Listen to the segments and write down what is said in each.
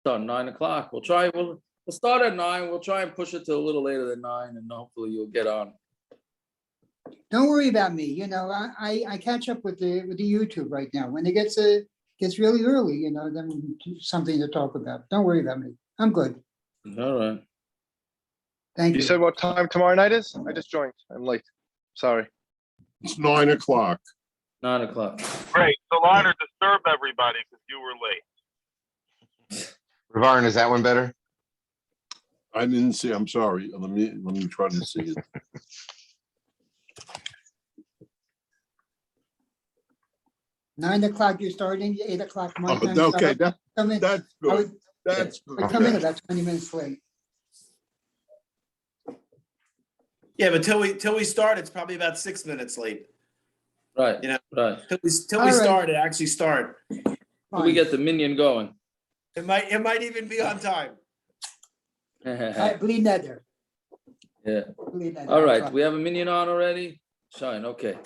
start 9:00. We'll try. We'll start at 9. We'll try and push it to a little later than 9, and hopefully you'll get on. Don't worry about me. You know, I catch up with the YouTube right now. When it gets really early, you know, then something to talk about. Don't worry about me. I'm good. All right. Thank you. You said what time tomorrow night is? I just joined. I'm late. Sorry. It's 9:00. 9:00. Great. So line to disturb everybody because you were late. Ravarn, is that one better? I didn't see. I'm sorry. Let me try to see it. Nine o'clock you're starting, 8:00 my time. Okay, Come in. that's good. That's I good. come in about 20 minutes late. Yeah, but till we start, it's probably about 6 minutes late. Right. You know, Right. Till we All right. start, it actually start. Till we get the minion going. It might even be on time. Bleed nether. Yeah. Bleed nether. All right. We have a minion on already. Shine. Okay.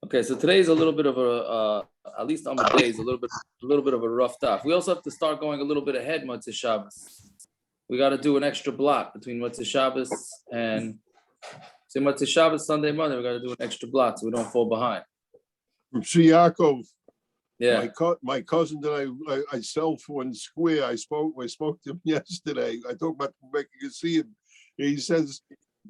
Okay. So today's a little bit of a at least on the days a little bit of a rough stuff. We also have to start going a little bit ahead Motzei Shabbos. We got to do an extra block between Motzei Shabbos and Motzei Shabbos Sunday Monday. We got to do an extra block so we don't fall behind. From Yaakov, Yeah. my cousin that I sell for in Square. I spoke to him yesterday. I talked about making a see him. He says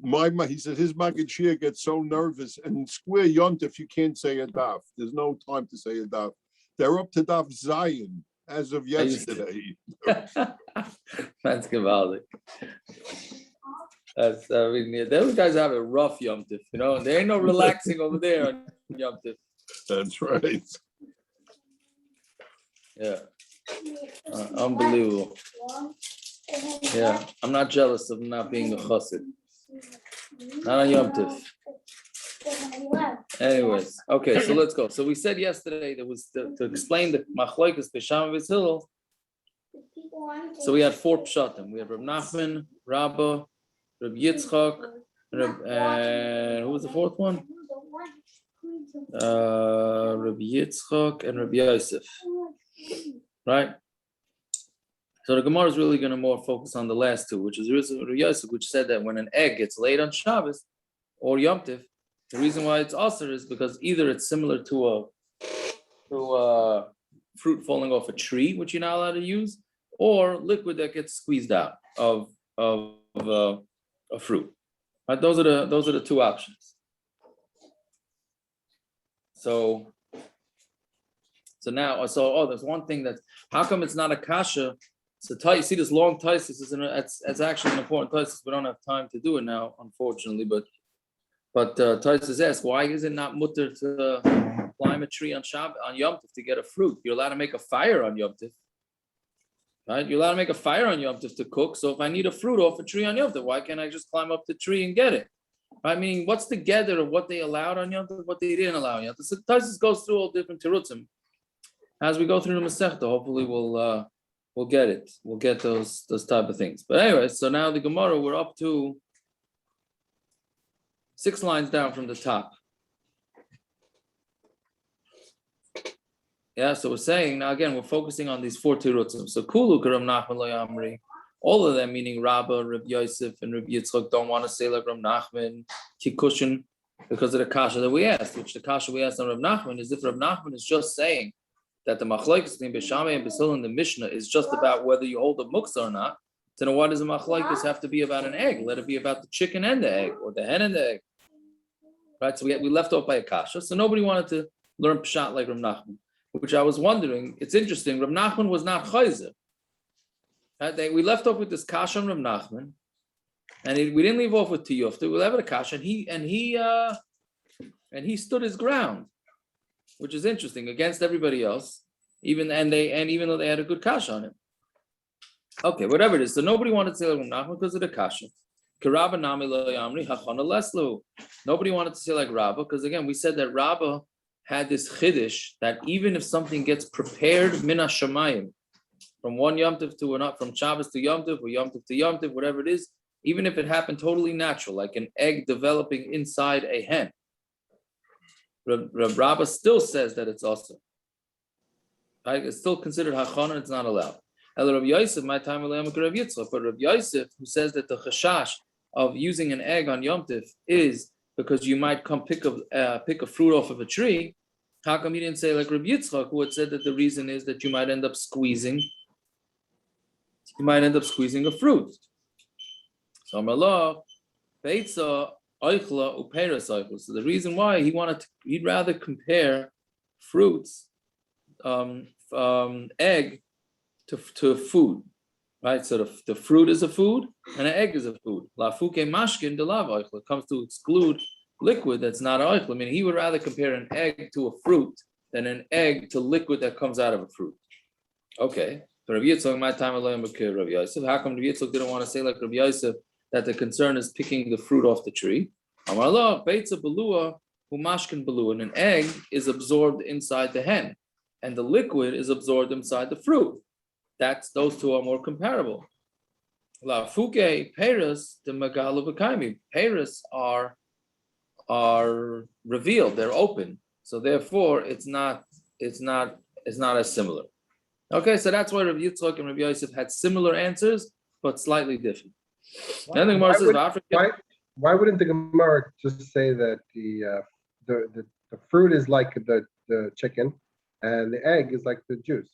he said his Magachir gets so nervous, and in Square Yontif you can't say a daf. There's no time to say a daf. They're up to daf Zion as of yesterday. That's gewaldig. Those guys have a rough Yom Tif, you know. There ain't no relaxing over there on Yom Tif. That's right. Yeah, unbelievable. Yeah, I'm not jealous of not being a chassid. Not on Yom Tif. Anyways, okay, so let's go. So we said yesterday there was to explain the Machlokes B'Sham v'Hillel. So we had 4 pshatim. We had Reb Nachman, Rabba, Reb Yitzchok, and who was the 4th one? Reb Yitzchok and Reb Yosef. Right? So the Gemara is really going to more focus on the last 2, which is Reb Yosef, which said that when an egg gets laid on Shabbos or Yom Tif, the reason why it's aser is because either it's similar to a fruit falling off a tree, which you're not allowed to use, or liquid that gets squeezed out of a fruit. Right? Those are the 2 options. So now, there's one thing that's, how come it's not a kasha? So you see this long taisis, it's actually an important taisis. We don't have time to do it now, unfortunately, but taisis asks, why is it not mutter to climb a tree on Yom Tif to get a fruit? You're allowed to make a fire on Yom Tif. Right? You're allowed to make a fire on Yom Tif to cook. So if I need a fruit off a tree on Yom Tif, why can't I just climb up the tree and get it? I mean, what's the gather of what they allowed on Yom Tif, what they didn't allow on Yom Tif? So Taisus goes through all different terutzim. As we go through the Masechta, hopefully we'll get it. We'll get those type of things. But anyway, so now the Gemara, we're up to 6 lines down from the top. Yeah, so we're saying, now again, we're focusing on these 4 terutzim. So Kulu Karam Nachman Lo Yamri, all of them, meaning Rabbah, Reb Yosef, and Reb Yitzchok, don't want to say like Reb Nachman, Kikushin, because of the kasha that we asked, which the kasha we asked on Reb Nachman is if Reb Nachman is just saying that the Machlokes between Beishamai and Batul in the Mishna is just about whether you hold a muktza or not, then why does the Machlokes have to be about an egg? Let it be about the chicken and the egg, or the hen and the egg. Right, so we left off by a kasha, so nobody wanted to learn pshat like Reb Nachman, which I was wondering. It's interesting. Reb Nachman was not chayzer. Right? We left off with this kasha on Reb Nachman, and we didn't leave off with tiyufta. We left with a kasha, and he stood his ground, which is interesting against everybody else. Even though they had a good kasha on him. Okay, whatever it is. So nobody wanted to say like Reb Nachman because of the kasha. Nobody wanted to say like Rabbah because again we said that Rabbah had this chiddush that even if something gets prepared min hashamayim from one Yom Tov to another, from Shabbos to Yom Tov or Yom Tov to Yom Tov, whatever it is, even if it happened totally natural, like an egg developing inside a hen, Rabbah still says that it's also. Right? It's still considered hachana. It's not allowed. El Rabbi Yosef, my time Rabbi Yitzchok, but Rabbi Yosef, who says that the chashash of using an egg on Yom Tif is because you might come pick a fruit off of a tree. How come you didn't say like Rabbi Yitzchok, who had said that the reason is that you might end up squeezing a fruit? So Amar Beitzah Oichla Uperas Oichla. So the reason why he'd rather compare fruits, egg to food, right? So the fruit is a food and an egg is a food. La fuke mashkin de lav oichla comes to exclude liquid that's not oichla. I mean, he would rather compare an egg to a fruit than an egg to liquid that comes out of a fruit. Okay. So Rabbi Yitzchok, my time alone with Rabbi Yosef. How come Rabbi Yitzchok didn't want to say like Rabbi Yosef that the concern is picking the fruit off the tree? Amar lo beitzah belua umashkin belua. And an egg is absorbed inside the hen, and the liquid is absorbed inside the fruit. Those two are more comparable. La fuke peras the magalu v'kaimi. Peras are revealed; they're open. So therefore, it's not as similar. Okay, so that's why Rabbi Yitzchok and Rabbi Yosef had similar answers, but slightly different. Then the Gemara says, why wouldn't the Gemara just say that the fruit is like the chicken and the egg is like the juice?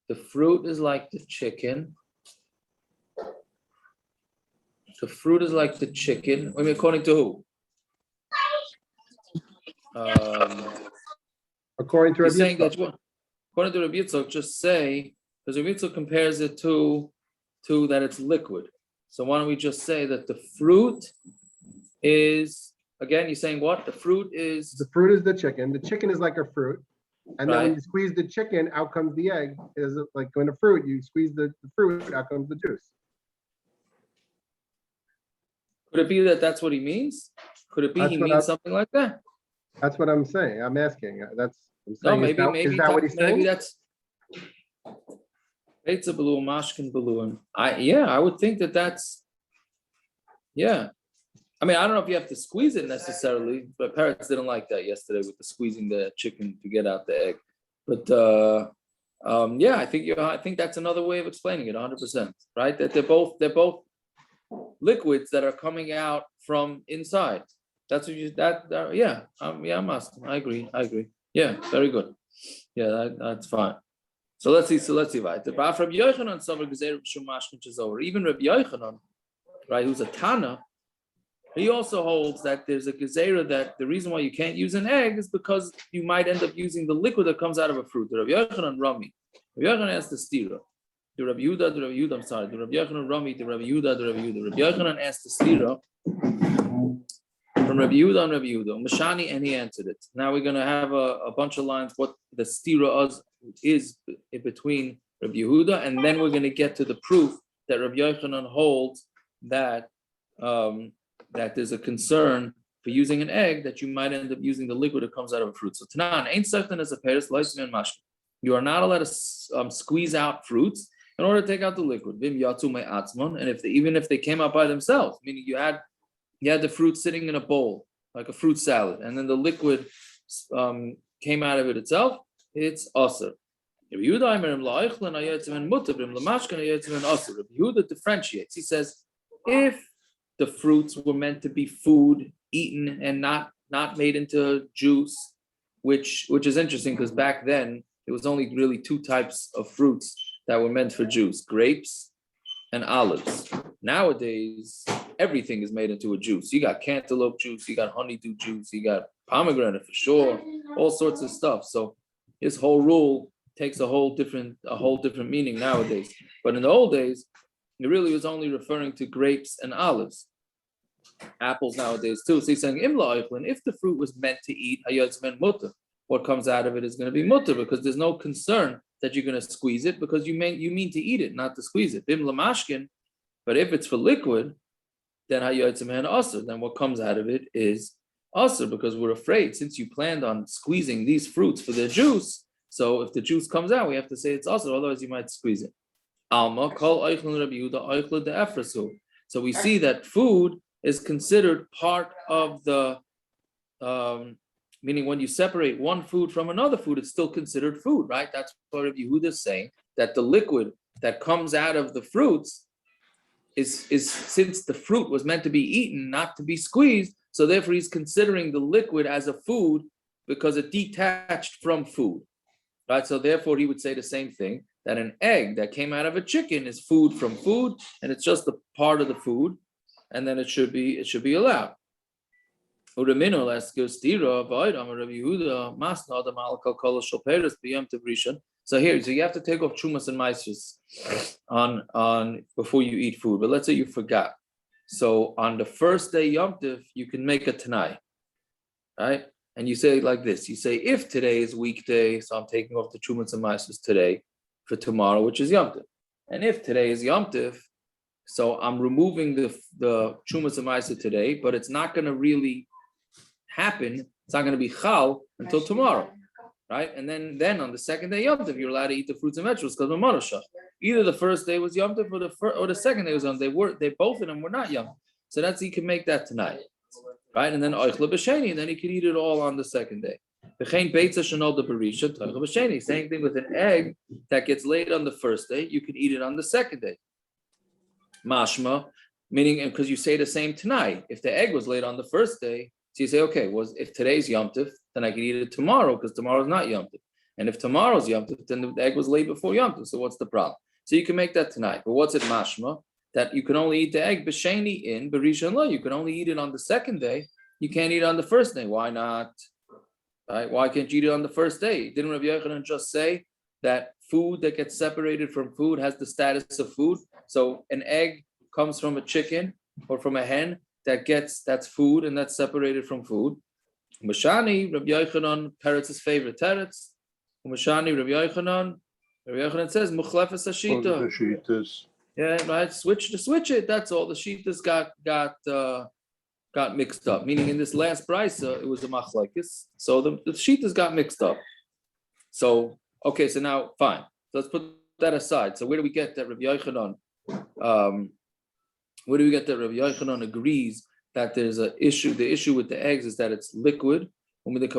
the fruit is like the chicken. The fruit is like the chicken. I mean, according to who? According to Rabbi saying Yitzchok. that, according to Rabbi Yitzchok, just say, because Rabbi Yitzchok compares it to that it's liquid. So why don't we just say that the fruit is, again, you're saying what? The fruit is the chicken. The chicken is like a fruit. And then when Right. you squeeze the chicken, out comes the egg. Is like when a fruit, you squeeze the fruit, out comes the juice. Could it be that that's what he means? Could it be That's he what means something like that? That's what I'm saying. I'm asking. I'm No, saying, maybe is that what he's saying? that's Beitzah balloon, mashkin balloon. I would think that's yeah. I mean, I don't know if you have to squeeze it necessarily, but parents didn't like that yesterday with the squeezing the chicken to get out the egg. But I think that's another way of explaining it 100%, right? That they're both liquids that are coming out from inside. That's what I'm asking. I agree. Yeah, very good. Yeah, that's fine. So let's see. Right. The Baf Rabbi Yochanan Savar gezeira b'shum mashkin chezover. Even Rabbi Yochanan, right, who's a Tana, he also holds that there's a gezeira that the reason why you can't use an egg is because you might end up using the liquid that comes out of a fruit. The Rabbi Yochanan Rami. Rabbi Yochanan asked the stira. The Rabbi Yehuda, I'm sorry. The Rabbi Yochanan Rami, the Rabbi Yehuda. Rabbi Yochanan asked the stira from Rabbi Yehuda and Rabbi Yehuda, Mishani, and he answered it. Now we're going to have a bunch of lines, what the stira is in between Rabbi Yehuda, and then we're going to get to the proof that Rabbi Yochanan holds that there's a concern for using an egg that you might end up using the liquid that comes out of a fruit. So Tanan, ain't certain as a peris, and mashkin. You are not allowed to squeeze out fruits in order to take out the liquid. Vim yatsu me atzmon, and even if they came out by themselves, meaning you had the fruit sitting in a bowl, like a fruit salad, and then the liquid came out of it itself, it's asur. Rabbi Yehuda differentiates. He says, if the fruits were meant to be food, eaten, and not made into juice, which is interesting because back then, it was only really two types of fruits that were meant for juice, grapes and olives. Nowadays, everything is made into a juice. You got cantaloupe juice, you got honeydew juice, you got pomegranate for sure, all sorts of stuff. So this whole rule takes a whole different meaning nowadays. But in the old days, it really was only referring to grapes and olives. Apples nowadays too. So he's saying, if the fruit was meant to eat, what comes out of it is going to be mutter, because there's no concern that you're going to squeeze it, because you mean to eat it, not to squeeze it. But if it's for liquid, then then what comes out of it is asur, because we're afraid, since you planned on squeezing these fruits for their juice, so if the juice comes out, we have to say it's asur, otherwise you might squeeze it. So we see that food is considered part of the meaning when you separate one food from another food, it's still considered food, right? That's what yehuda is saying, that the liquid that comes out of the fruits is since the fruit was meant to be eaten, not to be squeezed, so therefore he's considering the liquid as a food because it detached from food, right? So therefore he would say the same thing, that an egg that came out of a chicken is food from food, and it's just a part of the food, and then it should be allowed. So here, so you have to take off chumas and maishes on before you eat food. But let's say you forgot. So on the first day Yom Tov, you can make a tanai, right? And you say it like this. You say, if today is weekday, so I'm taking off the chumas and maishes today for tomorrow, which is Yom Tov. And if today is Yom Tov, so I'm removing the chumas and maishes today, but it's not going to really happen. It's not going to be chal until tomorrow. Right, and then on the second day Yom Tov, you're allowed to eat the fruits and vegetables because of Maroshah. Either the first day was Yom Tov or the second day was Yom Tov. They both of them were not Yom Tov. So that's, you can make that tonight, right? And then oichle b'sheni, and then you can eat it all on the second day. V'chein beitzah shenol de berisha toichle b'sheni. Same thing with an egg that gets laid on the first day, you can eat it on the second day. Mashma, meaning, and because you say the same tonight. If the egg was laid on the first day, so you say, okay, if today's Yom Tov, then I can eat it tomorrow because tomorrow's not Yom Tov. And if tomorrow's Yom Tov, then the egg was laid before Yom Tov. So what's the problem? So you can make that tonight. But what's it mashma? That you can only eat the egg b'sheni in berisha lo. You can only eat it on the second day. You can't eat it on the first day. Why not? Right? Why can't you eat it on the first day? Didn't Rabbi Yochanan just say that food that gets separated from food has the status of food? So an egg comes from a chicken or from a hen, that's food and that's separated from food. Mashani, Rabbi Yochanan, Peretz's favorite teretz. Mashani, Rabbi Yochanan says Muchlefes Hashita. Yeah, right. Switch it. That's all. The shitas got mixed up. Meaning in this last brisa, it was a Machlokes. So the shitas got mixed up. So okay, so now fine. So let's put that aside. So where do we get that Rabbi Yochanan? Where do we get that Rabbi Yochanan agrees that there's an issue? The issue with the eggs is that it's liquid. And this,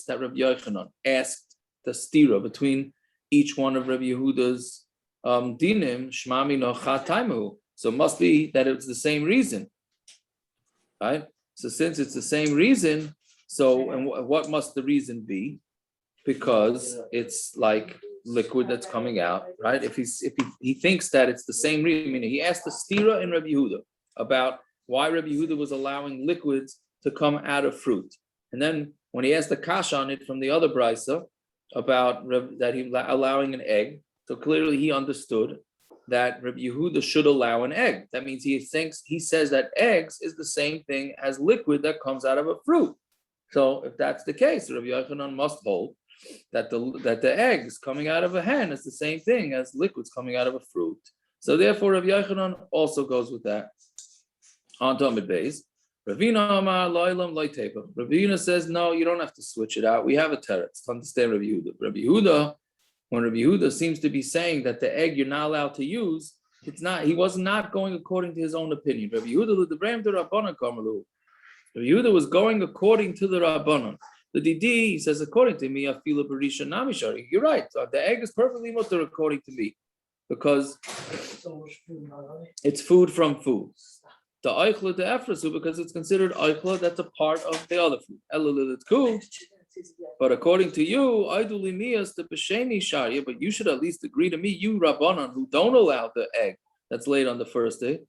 that Rabbi Yochanan asked the stira between each one of Rabbi Yehuda's dinim, shmami no chataimu. So it must be that it's the same reason, right? So since it's the same reason, and what must the reason be? Because it's like liquid that's coming out, right? If he thinks that it's the same reason, meaning he asked the stira in Rabbi Yehuda about why Rabbi Yehuda was allowing liquids to come out of fruit, and then when he asked the kasha on it from the other brisa about that he allowing an egg, so clearly he understood that Rabbi Yehuda should allow an egg. That means he says that eggs is the same thing as liquid that comes out of a fruit. So if that's the case, Rabbi Yochanan must hold that the eggs coming out of a hen is the same thing as liquids coming out of a fruit. So therefore, Rabbi Yochanan also goes with that. On to Amud Beis. Ravina Amar Loilam Loitepa. Ravina says, no, you don't have to switch it out. We have a teretz to understand Rabbi Yehuda. When Rabbi Yehuda seems to be saying that the egg you're not allowed to use, he was not going according to his own opinion. Rabbi Yehuda was going according to the Rabbanon. The Didi, he says, according to me, I feel a berisha namishari. You're right. The egg is perfectly mutter according to me, because it's food from food. The oichle de efrasu, because it's considered oichle, that's a part of the other food. It's cool. But according to you, iduli miyas the b'sheni sharia. But you should at least agree to me, you Rabbanon, who don't allow the egg that's laid on the first day.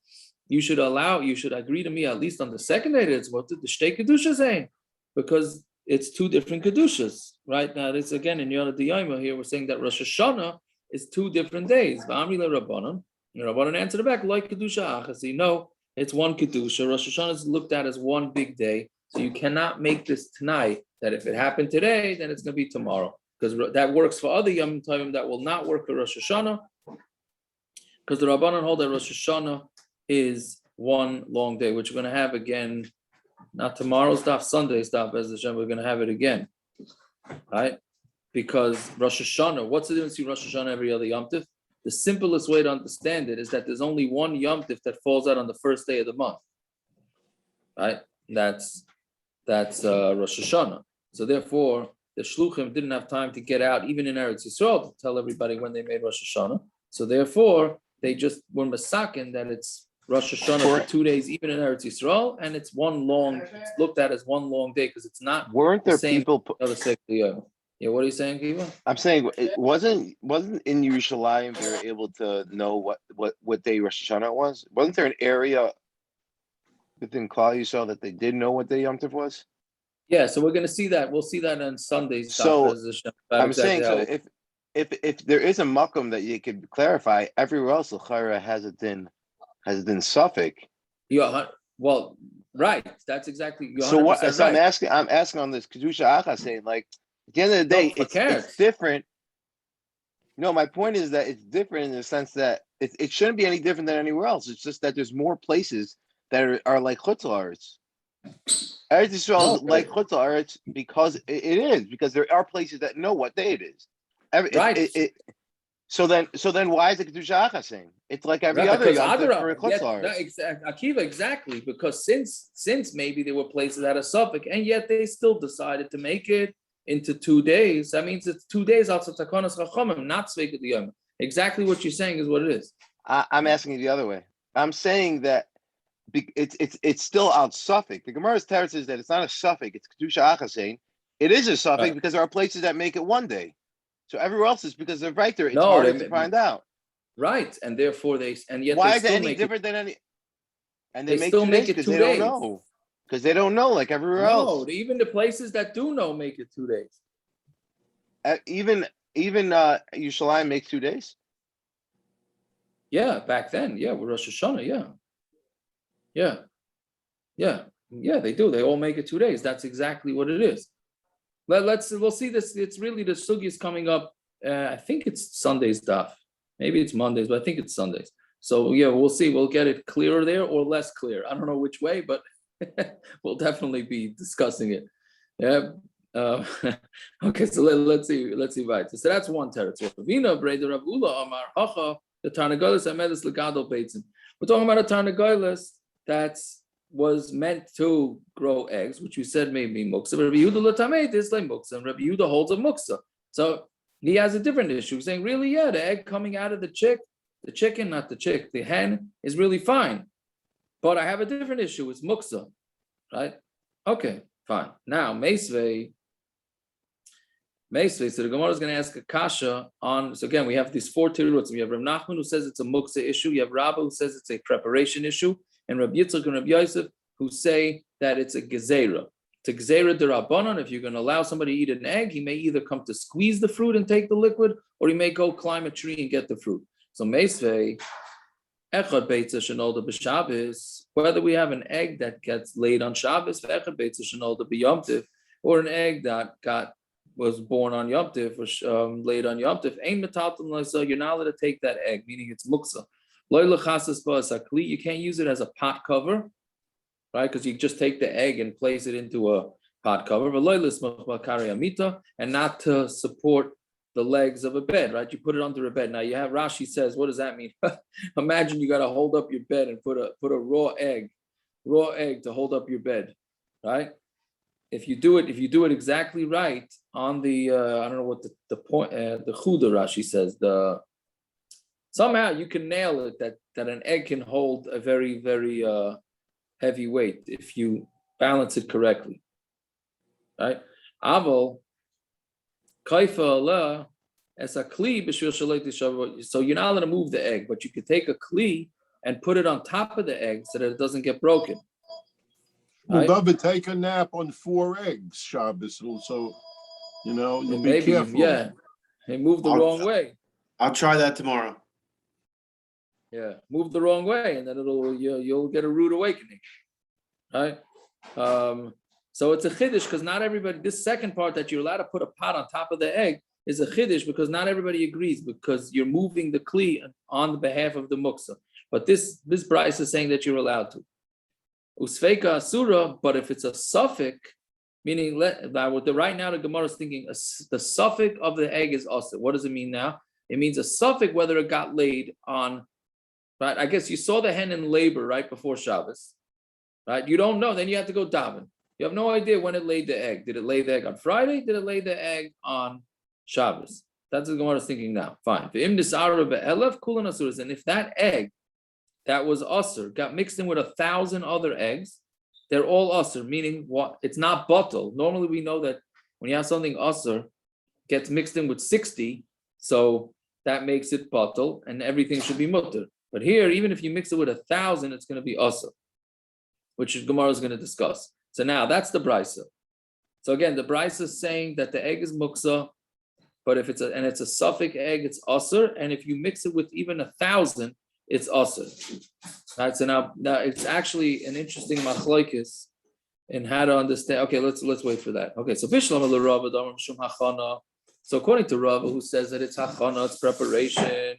You should agree to me at least on the second day. It's what the shtei kedusha saying, because it's two different kedushas, right? Now, this again in Yonah D'Yoma here, we're saying that Rosh Hashanah is 2 different days. V'amri leRabbanon, and Rabbanon answered back, like kedusha achasi. No, it's one kedusha. Rosh Hashanah is looked at as one big day, so you cannot make this tonight that if it happened today, then it's going to be tomorrow, because that works for other Yom Tovim that will not work for Rosh Hashanah, because the Rabbanon hold that Rosh Hashanah is one long day, which we're going to have again. Not tomorrow's daf, Sunday's daf, as Hashem, we're going to have it again, right? Because Rosh Hashanah, what's the difference between Rosh Hashanah and every other Yom Tov? The simplest way to understand it is that there's only one Yom Tov that falls out on the first day of the month, right? That's that's Rosh Hashanah. So therefore, the shluchim didn't have time to get out, even in Eretz Yisrael, to tell everybody when they made Rosh Hashanah. So therefore, they just were masakin that it's Rosh Hashanah for 2 days, even in Eretz Yisrael, and it's it's looked at as one long day because it's not Weren't the there same. people? Yeah, what are you saying, Kiva? I'm saying it wasn't in Yerushalayim they were able to know what day Rosh Hashanah was. Wasn't there an area within Klal Yisrael that they did know what day Yom Tov was? Yeah, so we're going to see that. We'll see that on Sundays. So I'm exactly saying, so how- if there is a makom that you could clarify, everywhere else l'chara has it in Suffolk. Yeah, well, right. That's exactly. So what? So right. I'm asking on this kedusha acha, saying like at the end of the day, it's different. No, my point is that it's different in the sense that it shouldn't be any different than anywhere else. It's just that there's more places that are like chutz la'aretz. Eretz Yisrael is like chutz la'aretz because it is, because there are places that know what day it is. Right. So then why is it kedusha acha saying? It's like every other Yom Tov for chutz la'aretz. Akiva, exactly, because since maybe there were places that are Suffolk, and yet they still decided to make it into 2 days. That means it's 2 days outside takonas chachamim, not sveika diyom. Exactly what you're saying is what it is. I'm asking you the other way. I'm saying that it's still out Suffolk. The Gemara's teretz says that it's not a Suffolk. It's kedusha acha saying it is a Suffolk Right. because there are places that make it 1 day. So everywhere else is because they're right there. It's harder to find out. Right, and therefore Why is it any different than any? And they still make it 2 they days. don't know. Because they don't know like everywhere else. No, even the places that do know make it 2 days. Even Yerushalayim makes 2 days. Yeah, back then, yeah, with Rosh Hashanah, yeah, they do. They all make it 2 days. That's exactly what it is. We'll see this. It's really the sugi is coming up. I think it's Sunday's daf. Maybe it's Mondays, but I think it's Sundays. So yeah, we'll see. We'll get it clearer there or less clear. I don't know which way, but we'll definitely be discussing it. Yeah. Okay, so let's see right. So that's one territory. Vina breder Rabula Amar Hacha the Tarnagolis Amedus Legado Beitzah. We're talking about a Tarnagolis that was meant to grow eggs, which we said may be muktza. But Rabbi Yehuda Latameit is like muktza, and Rabbi Yehuda holds a muktza. So he has a different issue, saying, really, yeah, the egg coming out of the chicken, not the chick, the hen is really fine. But I have a different issue. It's muktza, right? Okay, fine. Now, Meisvei, so the Gemara is going to ask a kasha on, so again, we have these 4 teruts. We have Rav Nachman who says it's a muktza issue. You have Rabba who says it's a preparation issue. And Rabbi Yitzchok and Rabbi Yosef who say that it's a gezeira. It's a gezeira d'Rabbanan. If you're going to allow somebody to eat an egg, he may either come to squeeze the fruit and take the liquid, or he may go climb a tree and get the fruit. So Meisvei, Echad Beitzah Shenolda B'Shabbos, whether we have an egg that gets laid on Shabbos, Echad Beitzah Shenolda B'Yom Tov, or an egg that was born on Yom Tov, or laid on Yom Tov, Ein Metalton L'Sa, you're not allowed to take that egg, meaning it's muktza. Loy L'Chasas Ba'Sakli, you can't use it as a pot cover, right? Because you just take the egg and place it into a pot cover, but Loy L'Smach Ba'Kari Amita, and not to support the legs of a bed, right? You put it under a bed. Now you have Rashi says, what does that mean? Imagine you got to hold up your bed and put a raw egg to hold up your bed, right? If you do it exactly right on the I don't know what the point the yehuda Rashi says, somehow you can nail it that an egg can hold a very, very heavy weight if you balance it correctly, right? Aval kaifa Allah as a kli b'shvil. So you're not allowed to move the egg, but you could take a kli and put it on top of the egg so that it doesn't get broken. Well, David, take a nap on 4 eggs, Shabbos, so you'll be careful. Yeah, he moved the wrong way. I'll try that tomorrow. Yeah, move the wrong way, and then you'll get a rude awakening, right? So it's a chiddush because not everybody. This second part that you're allowed to put a pot on top of the egg is a chiddush because not everybody agrees because you're moving the kli on behalf of the muktza. But this brayso is saying that you're allowed to. Usfeika asura, but if it's a suffix, meaning right now the Gemara is thinking the suffix of the egg is asur. What does it mean now? It means a suffix whether it got laid on, right? I guess you saw the hen in labor right before Shabbos, right? You don't know, then you have to go daven. You have no idea when it laid the egg. Did it lay the egg on Friday? Did it lay the egg on Shabbos? That's what Gemara is thinking now. Fine. And if that egg that was usr got mixed in with 1,000 other eggs, they're all usr, meaning what? It's not batul. Normally we know that when you have something usr gets mixed in with 60, so that makes it batul, and everything should be mutter. But here, even if you mix it with 1,000, it's going to be usr, which Gemara is going to discuss. So now that's the brisa. So again, the brisa is saying that the egg is muktza, but if it's a suffix egg, it's usr, and if you mix it with even 1,000, it's usr. Right. So now it's actually an interesting machlokes in how to understand. Okay, let's wait for that. Okay, so so according to Rava, who says that it's hachana, it's preparation.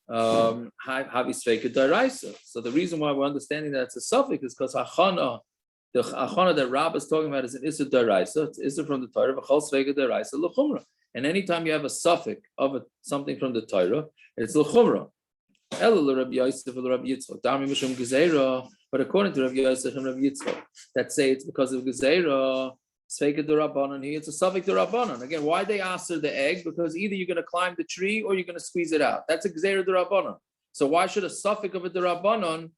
So the reason why we're understanding that it's a suffix is because hachana, the hachana that Rab is talking about is an issur daraisa. It's issur from the Torah, v'chol sveika daraisa l'chumra. And anytime you have a suffix of something from the Torah, it's l'chumra. Rabbi Yosef and Rabbi Yitzchok, dami mishum gezeira. But according to Rabbi Yosef and Rabbi Yitzchok, that say it's because of gezeira. Sveika d'Rabbanan here, it's a suffix d'Rabbanan. Again, why they answer the egg? Because either you're going to climb the tree or you're going to squeeze it out. That's a gezeira d'Rabbanan. So why should a suffix of a d'Rabbanan,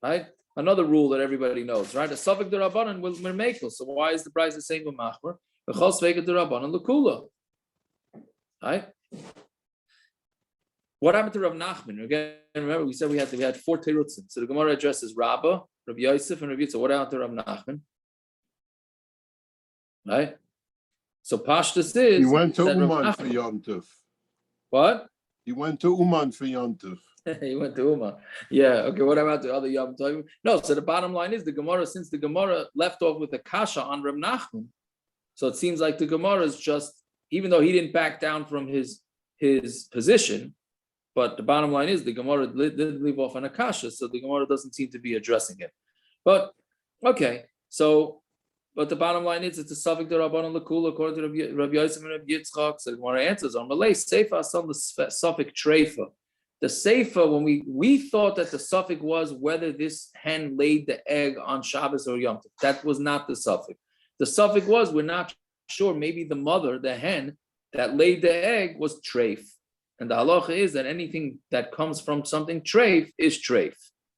right? Another rule that everybody knows, right? A suffix d'Rabbanan will mermekel. So why is the price the same with machmer? V'chol sveika d'Rabbanan l'kula, right? What happened to Rav Nachman? Again, remember we said we had 4 terutzim. So the Gemara addresses Rabba, Rabbi Yosef, and Rabbi Yitzchok. What happened to Rav Nachman? Right? So Pashtus is... He went to Uman for Yom Tov. What? He went to Uman for Yom Tov. He went to Uman. Yeah, okay, what about the other Yom Tov? No, so the bottom line is the Gemara, since the Gemara left off with the kasha on Rav Nachman, so it seems like the Gemara is just, even though he didn't back down from his position, but the bottom line is the Gemara didn't leave off on a kasha, so the Gemara doesn't seem to be addressing it. But, okay, so... But the bottom line is it's a suffix d'Rabbanan l'kula according to Rabbi Yosef and Rabbi Yitzchok. So the Gemara answers on Malay seifa on the suffix treifa. The seifa, when we thought that the suffix was whether this hen laid the egg on Shabbos or Yom Tov. That was not the suffix. The suffix was we're not sure. Maybe the mother, the hen that laid the egg, was treif. And the halacha is that anything that comes from something treif is treif.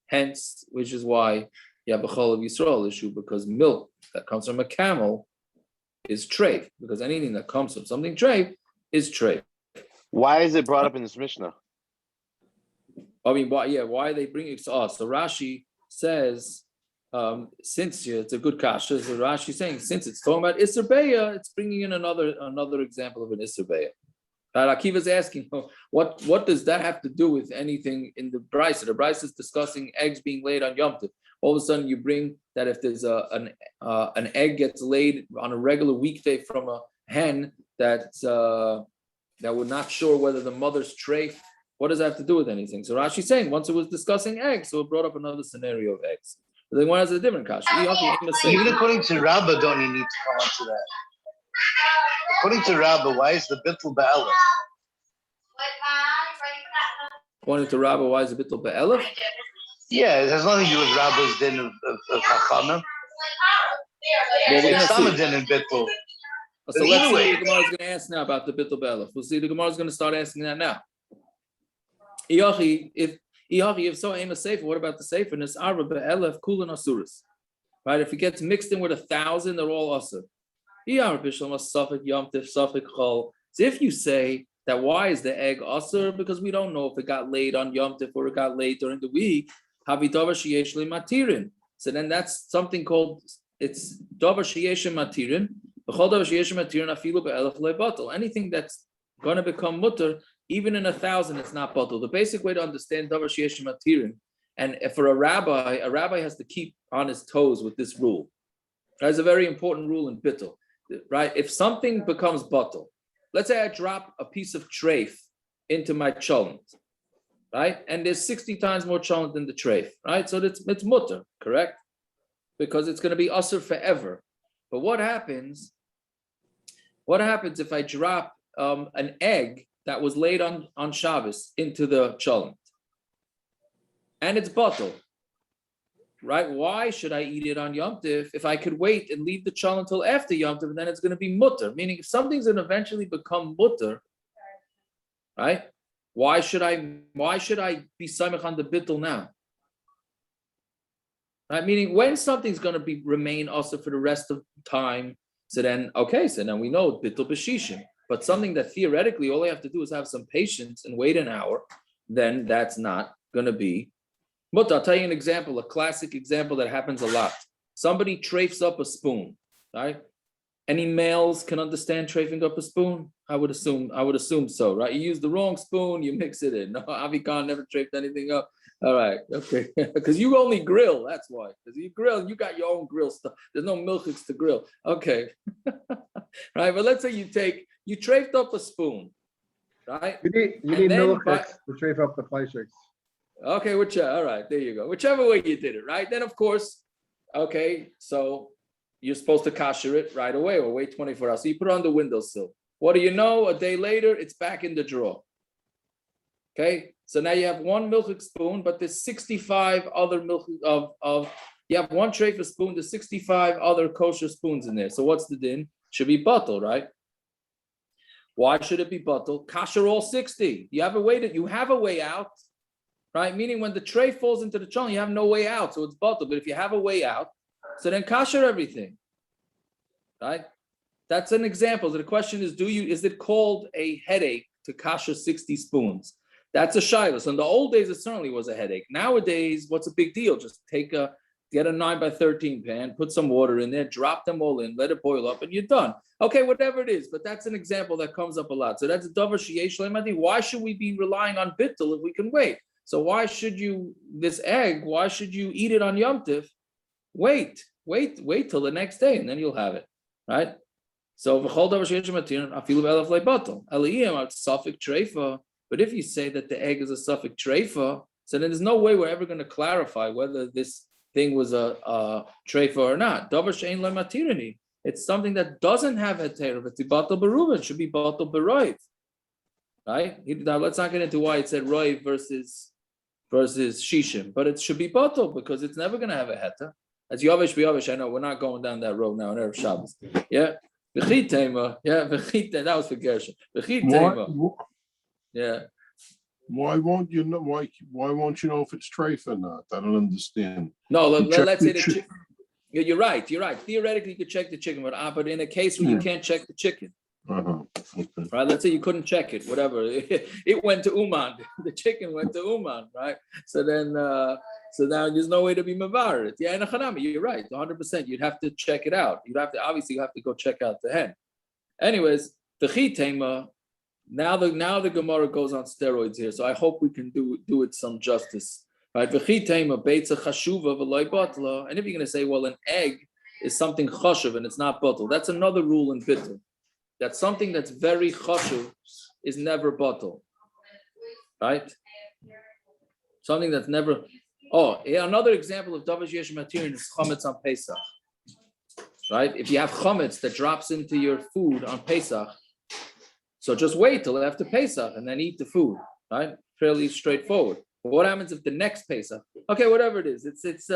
Hence, which is why you have a chol of Yisrael issue, because milk that comes from a camel is treif, because anything that comes from something treif is treif. Why is it brought up in this Mishnah? I mean, why are they bringing it to us? So Rashi says, since it's a good kasha, so Rashi saying, since it's talking about Isser Beya, it's bringing in another example of an Isser Beya. Akiva's asking, what does that have to do with anything in the Brisa? The Brisa is discussing eggs being laid on Yom Tov. All of a sudden, you bring that if there's an egg gets laid on a regular weekday from a hen that we're not sure whether the mother's treif. What does that have to do with anything? So Rashi's saying once it was discussing eggs, so it brought up another scenario of eggs. But then one has a different kasha. Even according to Rabbah, don't you need to come on to that? According to Rabbah, why is the bitul ba'elef? According to Rabbah, why is the bitul ba'elef? Yeah, it has nothing to do with Rabbah's din of chachamim. It's some din in bitul. So let's see what the Gemara is going to ask now about the bitul ba'elef. We'll see the Gemara is going to start asking that now. If so, aim a sefer. What about the sefer? Nes'arva be'elef kulan asuras. Right? If it gets mixed in with 1,000, they're all asur. So if you say that why is the egg asur? Because we don't know if it got laid on Yom Tov or it got laid during the week. So then that's something called, it's davar sheyesh matirin. Anything that's going to become mutter, even in 1,000, it's not batul. The basic way to understand davar sheyesh matirin, and for a rabbi has to keep on his toes with this rule. That's a very important rule in bitul, right? If something becomes batul, let's say I drop a piece of treif into my cholent, right? And there's 60 times more cholent than the treif, right? So it's mutter, correct? Because it's going to be asur forever. But what happens if I drop an egg that was laid on Shabbos into the cholent? And it's batul. right? Why should I eat it on Yom Tif if I could wait and leave the chal until after Yom Tif, and then it's going to be mutter? Meaning, if something's going to eventually become mutter, right? Why should I be samech on the bitul now? Right? Meaning, when something's going to remain also for the rest of time, so then we know bitul b'shishim. But something that theoretically all I have to do is have some patience and wait an hour, then that's not going to be. But I'll tell you an example, a classic example that happens a lot. Somebody treifs up a spoon, right? Any males can understand treifing up a spoon? I would assume so, right? You use the wrong spoon, you mix it in. No, Avi Khan never treifed anything up. All right, okay. Because you only grill, that's why. Because you grill, you got your own grill stuff. There's no milchiks to grill. Okay. Right, but let's say you treifed up a spoon, right? You need milchiks to treif up the fleischers. Okay, all right, there you go. Whichever way you did it, right? Then of course, okay, so you're supposed to kasher it right away or wait 24 hours. So you put it on the windowsill. What do you know? A day later, it's back in the drawer. Okay, so now you have one milchik spoon, but there's 65 other you have one treifa spoon, there's 65 other kosher spoons in there. So what's the din? Should be batul, right? Why should it be batul? Kasher all 60. You have a way out. Right? Meaning when the tray falls into the chon, you have no way out. So it's batul. But if you have a way out, so then kasher everything. Right? That's an example. So the question is, is it called a headache to kasher 60 spoons? That's a shilas. So in the old days, it certainly was a headache. Nowadays, what's a big deal? Just get a 9x13 pan, put some water in there, drop them all in, let it boil up, and you're done. Okay, whatever it is, but that's an example that comes up a lot. So that's a davar sheyesh le'madi. Why should we be relying on bitul if we can wait? So why should you eat it on Yom Tif? Wait till the next day, and then you'll have it, right? So suffix treifa. But if you say that the egg is a suffix treifa, so then there's no way we're ever going to clarify whether this thing was a treifa or not. Davar she'ein lo matirani. It's something that doesn't have heter. It's batul beruva. It should be batul beroiv. Right? Now let's not get into why it said roiv versus shishim, but it should be batul because it's never going to have a heter. As yavish b'yavish, I know we're not going down that road now on Erev Shabbos. Yeah, v'chit tema. Yeah, v'chit. That was for Gershon. V'chit tema. Yeah. Why won't you know? Why won't you know if it's treifa or not? I don't understand. No, let's say the chicken. You're right. Theoretically, you could check the chicken, but in a case where you can't check the chicken, Okay. right? Let's say you couldn't check it, whatever. It went to Uman. The chicken went to Uman, right? So then, so now there's no way to be mavar. Yeah, in a chanami, you're right, 100%. You'd have to check it out. You have to go check out the hen. Anyways, the chitema. Now the Gemara goes on steroids here, so I hope we can do it some justice. Right? And if you're going to say, well, an egg is something chashuv and it's not batul, that's another rule in bitul. That something that's very chashuv is never batul. Right? Something that's never. Oh, another example of davar sheyesh material is chametz on Pesach. Right? If you have chametz that drops into your food on Pesach, so just wait till after Pesach and then eat the food, right? Fairly straightforward. But what happens if the next Pesach? Okay, whatever it is, it's that's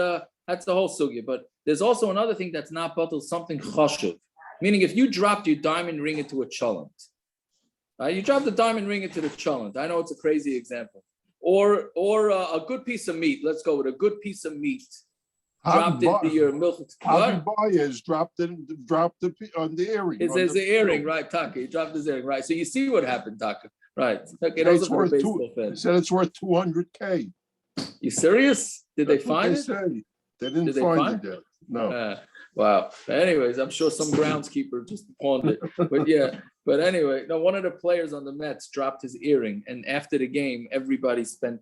the whole sugya. But there's also another thing that's not batul, something chashuv. Meaning, if you dropped your diamond ring into a cholent, right? You dropped the diamond ring into the cholent. I know it's a crazy example. Or a good piece of meat. Let's go with a good piece of meat. Dropped into your milk. Avibayas dropped on the earring. It's the earring, right, Taka? He dropped his earring, right? So you see what happened, Taka, right? Okay, those are baseball fans. Said it's worth $200K. You serious? Did they find it? They didn't find it yet. No. Wow. Anyways, I'm sure some groundskeeper just pawned it. But yeah. But anyway, no. One of the players on the Mets dropped his earring, and after the game, everybody spent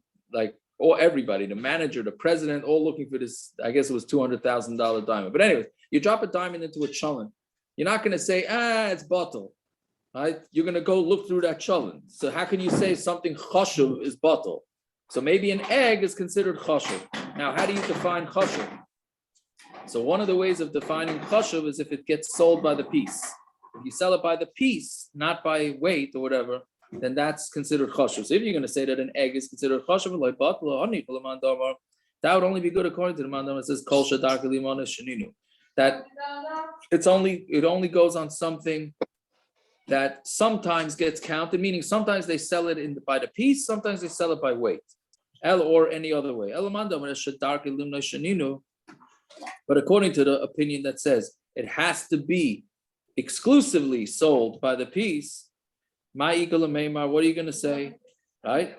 everybody, the manager, the president, all looking for this. I guess it was $200,000 diamond. But anyways, you drop a diamond into a cholent. You're not going to say, it's batul, right? You're going to go look through that cholent. So how can you say something chashuv is batul? So maybe an egg is considered chashuv. Now, how do you define chashuv? So one of the ways of defining chashuv is if it gets sold by the piece. If you sell it by the piece, not by weight or whatever, then that's considered chashuv. So if you're going to say that an egg is considered chashuv, like batul, That would only be good according to the mandam. It says kol shadar limona sheninu. That it only goes on something that sometimes gets counted, meaning sometimes they sell it by the piece, sometimes they sell it by weight, or any other way. But according to the opinion that says it has to be exclusively sold by the piece, what are you going to say, right?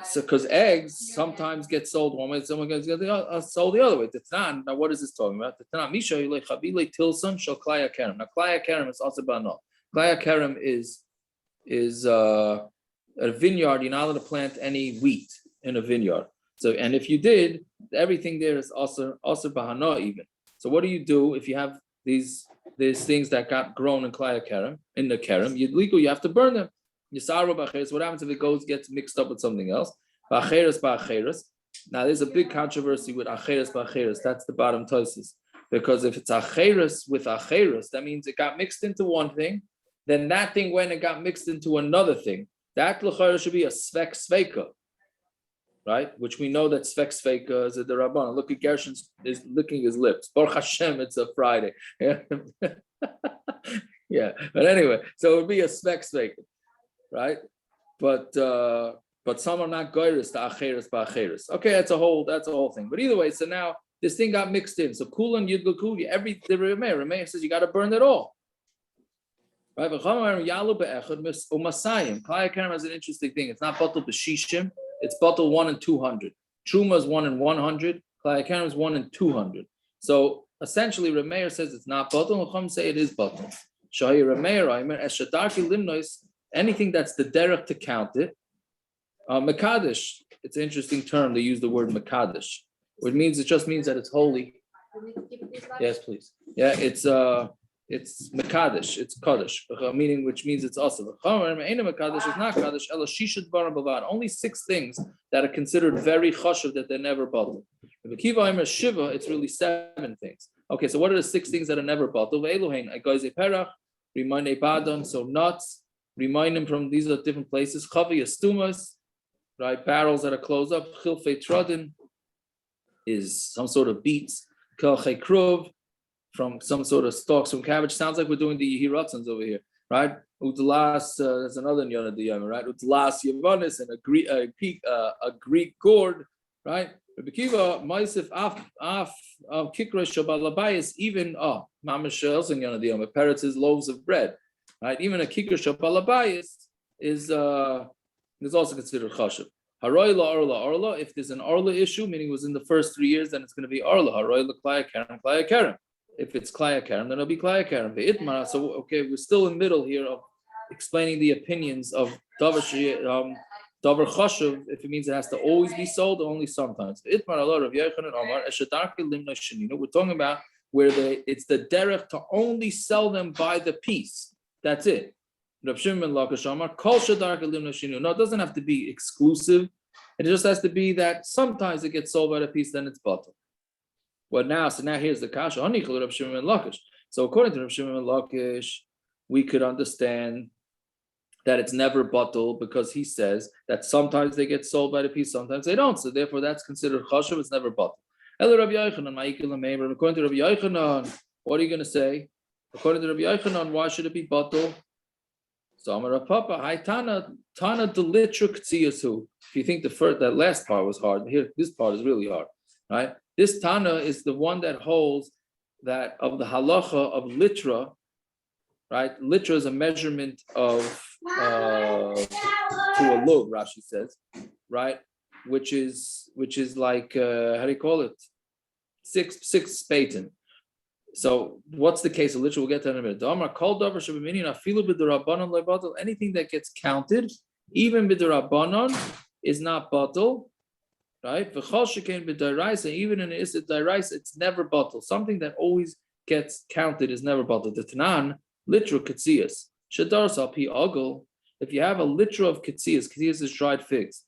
So because eggs sometimes get sold one way, someone gets sold the other way. Now, what is this talking about? Now, klaya kerem is also banal. Klaya kerem is a vineyard. You're not allowed to plant any wheat in a vineyard. So, and if you did, everything there is also bahana even. So, what do you do if you have these things that got grown in klaya kerem, in the kerem? You have to burn them. What happens if it gets mixed up with something else? Now there's a big controversy with acheres b'acheres. That's the bottom tosis. Because if it's acheres with acheres, that means it got mixed into one thing, then that thing went and got mixed into another thing. That l'chayra should be a svek sveika, right? Which we know that svek sveika is a derabbanan. Look at Gershon is licking his lips. Baruch Hashem, it's a Friday. Yeah, but anyway, so it would be a svek sveika. Right, but some are not goyres to acheres ba'acheres. Okay, that's a whole thing. But either way, so now this thing got mixed in. So kulan yudlaku, the Remeir says you got to burn it all. Right, yalu be'echad umasayim. Klaya kerem has an interesting thing. It's not batul b'shishim. It's batul 1 in 200. Truma is 1 in 100. Klaya kerem is 1 in 200. So essentially, Remeir says it's not batul. Chacham say it is batul. Shahi Remeir, eshadarki limnois. Anything that's the derech to count it, mekadesh. It's an interesting term. They use the word mekadesh, which means it just means that it's holy. Yes, please. Yeah, it's mekadesh. It's kaddish, meaning which means it's also. Mekadesh is not kaddish. Only 6 things that are considered very chashuv that they're never batul. If Akiva Shiva, it's really 7 things. Okay, so what are the 6 things that are never batul? Ve'eluhein agayze perach, remind badon, so nuts. Remind him from these are different places. Chavi estumas, right? Barrels that are closed up. Chilfei trodin is some sort of beets. Kelchei kruv from some sort of stalks from cabbage. Sounds like we're doing the yehiratzons over here, right? Utlas, there's another Yonah Diyama, right? Utlas Yavanis and a Greek gourd, right? Rabbi Kiva, Maisif af kikra shabalabayis, even mamash else in Yonah Diyama, parrots is loaves of bread. Right, even a kikar shapalabayis is also considered chashuv. Haroyla arla. If there's an arla issue, meaning it was in the first 3 years, then it's going to be arla. Haroyla klaya kerem. If it's klaya kerem, then it'll be klaya kerem. Itmara. So okay, we're still in the middle here of explaining the opinions of davar chashuv. If it means it has to always be sold, or only sometimes. Itmara Allah of Yochanan Omar eshadarki limna sheninu. We're talking about where it's the derech to only sell them by the piece. That's it. No, it doesn't have to be exclusive. It just has to be that sometimes it gets sold by the piece, then it's batul. Well, so now here's the kasha. So according to Rav Shimon Lakish, we could understand that it's never batul because he says that sometimes they get sold by the piece, sometimes they don't. So therefore, that's considered chashuv. It's never batul. According to Rabbi Yochanan, what are you going to say? According to Rabbi Yochanan, why should it be batul? So Amar Papa, Hi Tana delitra ktsiyasu. If you think that last part was hard, here this part is really hard, right? This Tana is the one that holds that of the halacha of litra, right? Litra is a measurement of to a lug, Rashi says, right? Which is like how do you call it? 6 spaten. So what's the case of litra? We'll get to that in a minute. Anything that gets counted, even b'derabanan, is not batul, right? Even in Issa Daraisa, it's never batul. Something that always gets counted is never batul. The Tanan, litra katsias. Shadar salpi agul. If you have a litra of katsias is dried figs,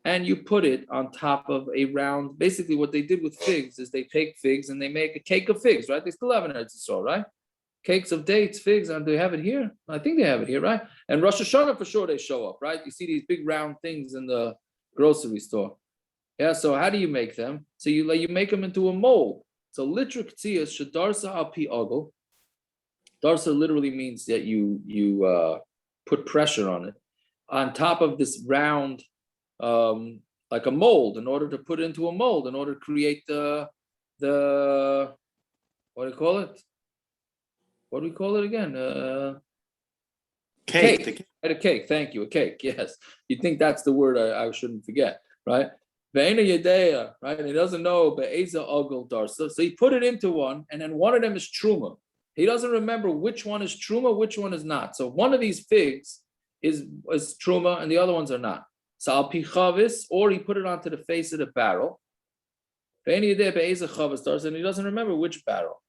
and you put it on top of a round, basically what they did with figs is they take figs and they make a cake of figs, right? They still have an Eretz Yisrael, right? Cakes of dates, figs, and they have it here. I think they have it here, right? And Rosh Hashanah for sure they show up, right? You see these big round things in the grocery store. Yeah, so how do you make them? So you make them into a mold. So litra k'tziyas shedarsa al pi ogel. Darsa literally means that you put pressure on it, on top of this round, like a mold, in order to put it into a mold, in order to create the what do you call it? What do we call it again? Cake. A cake. Thank you. A cake. Yes. You think that's the word I shouldn't forget, right? Ve'ena yedea, right? And he doesn't know be'eza ogel darsa. So he put it into one, and then one of them is truma. He doesn't remember which one is truma, which one is not. So one of these figs is truma, and the other ones are not. So al pi chavis, or he put it onto the face of the barrel. And he doesn't remember which barrel.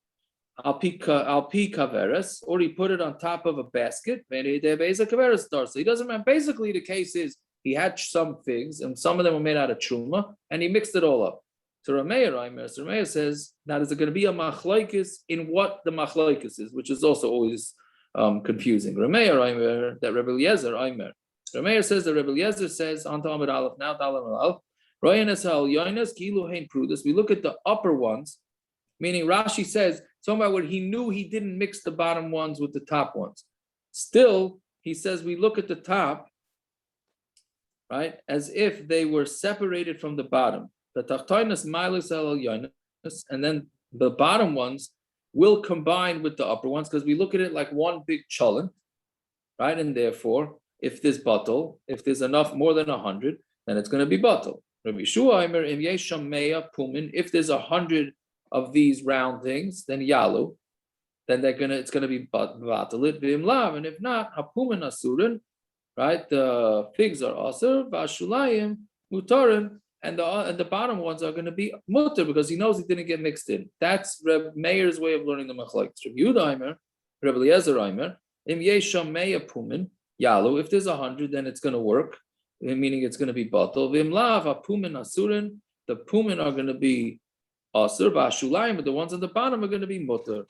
Al pi kaveres, or he put it on top of a basket. So he doesn't remember. Basically, the case is he had some figs, and some of them were made out of truma, and he mixed it all up. So Rameir says, now is it going to be a machlokes in what the machlokes is, which is also always confusing. Rameir that Rebbe Eliezer Rameir says that Rebbe Eliezer says on Amud Aleph now Dalam Aleph. We look at the upper ones, meaning Rashi says talking about where he knew he didn't mix the bottom ones with the top ones. Still, he says we look at the top, right, as if they were separated from the bottom. The tachtoinas milas el yonis, and then the bottom ones will combine with the upper ones because we look at it like one big cholent, right? And therefore, if there's batul, if there's enough more than 100, then it's going to be batul. Rabbi Shua Aimer im yesham meya pumin. If there's 100 of these round things, then yalu, then it's gonna be batalit v'imlav, and if not, hapumin asurin, right? The figs are asur, v'ashulayim mutarim. And the bottom ones are going to be mutter because he knows he didn't get mixed in. That's Reb Meir's way of learning the Machlokes. Reb Yehuda Aimer, Reb Eliezer Aimer, im yesham meya pumin yalu. If there's 100, then it's going to work, meaning it's going to be batul. V'imlav hapumin asurin. The pumin are going to be asur, v'ashulayim, but the ones on the bottom are going to be mutter,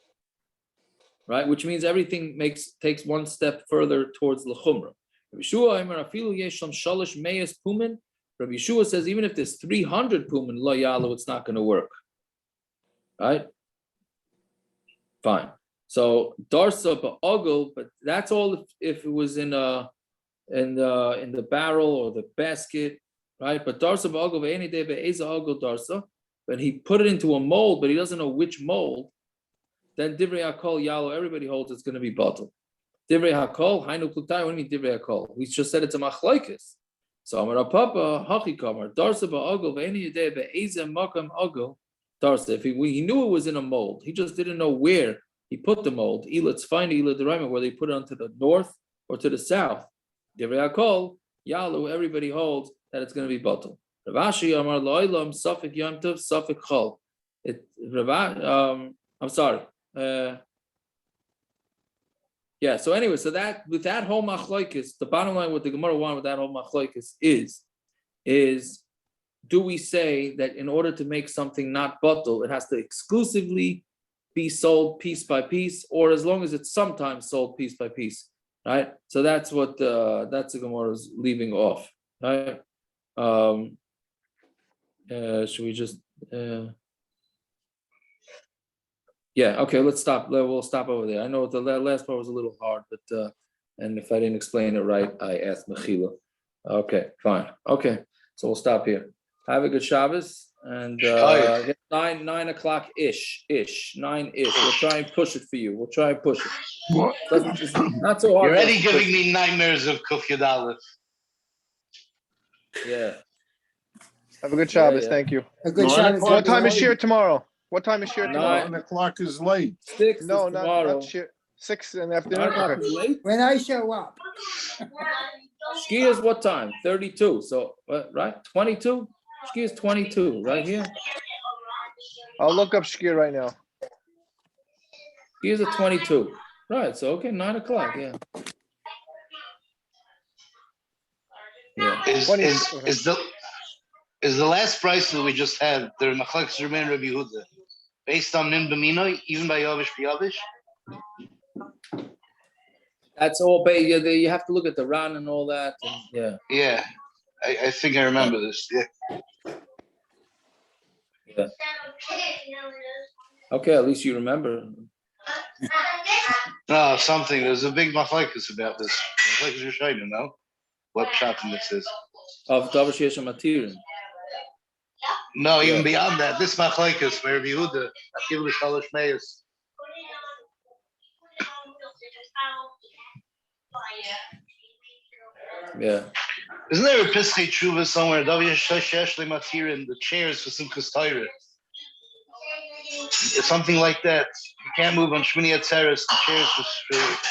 right? Which means everything takes one step further towards l'chumra. Reb Yeshua Aimer afilu yesham shalish meyas pumin. Rabbi Yeshua says even if there's 300 pumin lo yalu, it's not going to work, right? Fine. So darsa ba'ogel, but that's all if it was in the barrel or the basket, right? But darsa ba'ogel ve'eni de be'eza ogel darsa, when he put it into a mold, but he doesn't know which mold, then divrei hakol yalu, everybody holds it's going to be batul. Divrei hakol hainu klutai. What do you mean divrei hakol? We just said it's a machlokes. So Amar Papa Hachikamar Darsa ba'ogel ve'eni yedei be'ezeh makam ogel Darsa. If he knew it was in a mold, he just didn't know where he put the mold. It's fine, where they put it onto the north or to the south. Divrei hakol yalu. Everybody holds that it's going to be batul. Ravashi Amar lo'ilam safek yom tov safek chol. I'm sorry. Yeah, so anyway, so that with that whole machlokes, the bottom line with the Gemara one with that whole machlokes is do we say that in order to make something not batul, it has to exclusively be sold piece by piece, or as long as it's sometimes sold piece by piece, right? So that's what that's the Gemara is leaving off, right? Should we just? Yeah, okay, let's stop. We'll stop over there. I know the last part was a little hard, but and if I didn't explain it right, I asked Mechila. Okay, fine. Okay, so we'll stop here. Have a good Shabbos, and 9 o'clock ish, 9-ish. We'll try and push it for you. We'll try and push it. It's not so hard. You're already giving me nightmares of Kuf Yud Aleph. Yeah. Have a good Shabbos. Yeah. Thank you. A good Shabbos. What time is shir tomorrow? What time is shir tomorrow? 9 o'clock is late. 6 No, is tomorrow. not shir. 6 in the 9 afternoon. o'clock Okay. is late. When I show up. Shkia is what time? 32. So right, 22. Shkia is 22. Right here. I'll look up shkir right now. Shkia is at 22. Right. So okay, 9 o'clock. Yeah. Yeah. Is the last price that we just had the Machlokes remain Rabbi Yehuda based on Min B'Mino, even by Yavish B'Yavish? That's all. You have to look at the Ran and all that. And yeah. Yeah. I think I remember this. Yeah. Yeah. Okay, at least you remember. No, something. There's a big machlokes about this. Machlokes Rishonim, no? What shocking this is. Of Davar Sheish Matirin. No, even Yeah. beyond that, this machlokes where yehuda, Akil Shalosh Meis. Yeah. Isn't there a Piskei Tshuva somewhere? The chairs for Simchas Torah. It's something like that. You can't move on Shmini Atzeres. The chairs for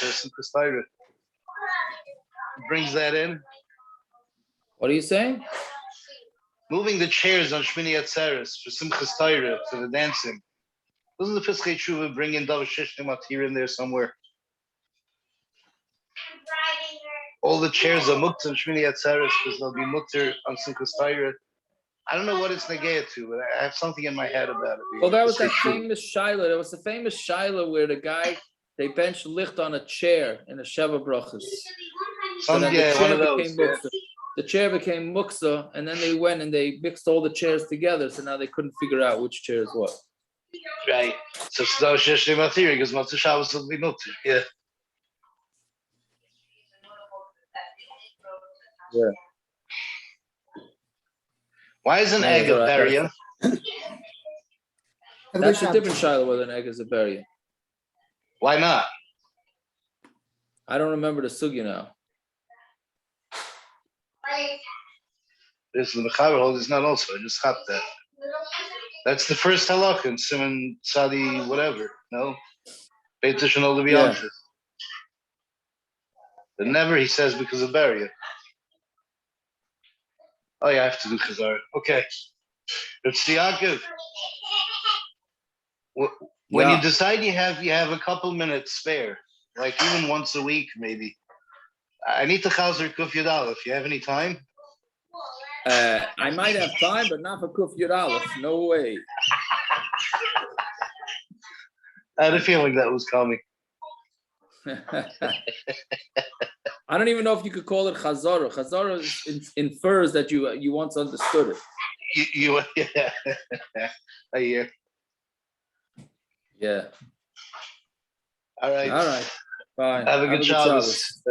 Simchas Torah. Brings that in. What are you saying? Moving the chairs on Shmini Atzeres for Simchas Torah, for the dancing. Doesn't the Piskei Tshuva bring in Davar Sheish Matir in there somewhere? All the chairs are muktza and Shmini Atzeres because they'll be mutter on Simchas Torah. I don't know what it's negaya to, but I have something in my head about it. Well, that was that famous Shiloh. There was a famous Shiloh where the guy, they benched licht on a chair in a Sheva Brachas. So then the chair became muktza. The chair became muktza, and then they went and they mixed all the chairs together, so now they couldn't figure out which chair is what. Right. So it's Davar Sheish Matir because Matzah Shabbos will be mutter. Yeah. Yeah. Why is an egg a berry? That's a different Shiloh whether an egg is a berry. Why not? I don't remember the sugya now. This is the Mechaber hold is not also. I just hopped that. That's the first halakha in Simon Sadi whatever. No? Beit Shonol to be honest. But never he says because of barrier. Oh yeah, I have to do gezeira. Okay. It's Yaakov. When you decide you have a couple minutes spare, like even once a week maybe. I need to chazer kuf yud aleph. You have any time? I might have time, but not for kuf yud aleph. No way. I had a feeling that was coming. I don't even know if you could call it chazara. Chazara infers that you once understood it. You yeah. I hear. Yeah. All right. All right. Fine. Have a good Shabbos.